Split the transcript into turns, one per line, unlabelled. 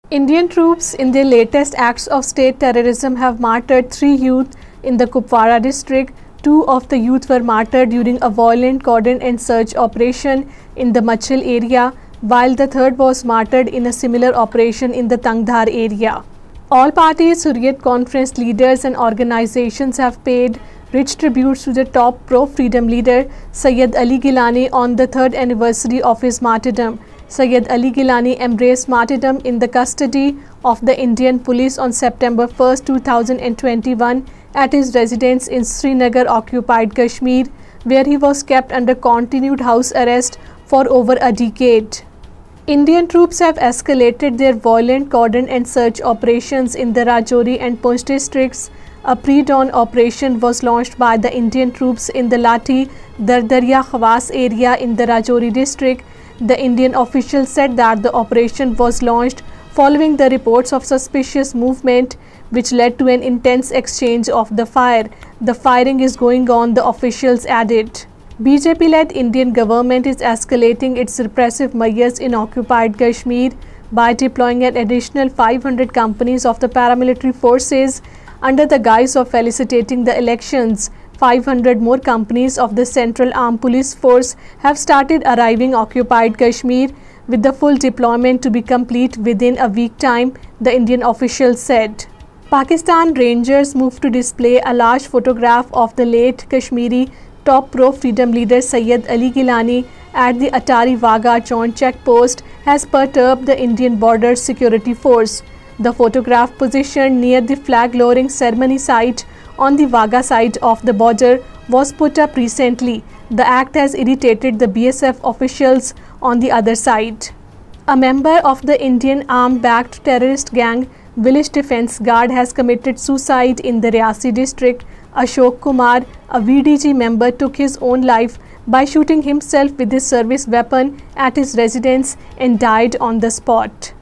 Indian troops in their latest acts of state terrorism have martyred 3 youth in the Kupwara district. 2 of the youth were martyred during a violent cordon and search operation in the Machil area, while the third was martyred in a similar operation in the Tangdhar area. All parties, Hurriyat Conference leaders and organizations have paid rich tributes to the top pro-freedom leader Sayyid Ali Gilani on the 3rd anniversary of his martyrdom. Sayyid Ali Gilani embraced martyrdom in the custody of the Indian police on September 1, 2021 at his residence in Srinagar occupied Kashmir, where he was kept under continued house arrest for over a decade. Indian troops have escalated their violent cordon and search operations in the Rajouri and Poonch districts. A pre-dawn operation was launched by the Indian troops in the Lathi Dardarya Khawas area in the Rajouri district. The Indian officials said that the operation was launched following the reports of suspicious movement, which led to an intense exchange of the fire. The firing is going on, the officials added. BJP-led Indian government is escalating its repressive measures in occupied Kashmir by deploying an additional 500 companies of the paramilitary forces under the guise of felicitating the elections. 500 more companies of the Central Armed Police Force have started arriving occupied Kashmir, with the full deployment to be complete within a week time, the Indian officials said. Pakistan Rangers moved to display a large photograph of the late Kashmiri top pro-freedom leader Sayyid Ali Gilani at the Atari Wagah joint checkpost has perturbed the Indian Border Security Force. The photograph, positioned near the flag-lowering ceremony site on the Wagah side of the border, was put up recently. The act has irritated the BSF officials on the other side. A member of the Indian armed-backed terrorist gang Village Defence Guard has committed suicide in the Reasi district. Ashok Kumar, a VDG member, took his own life by shooting himself with his service weapon at his residence and died on the spot.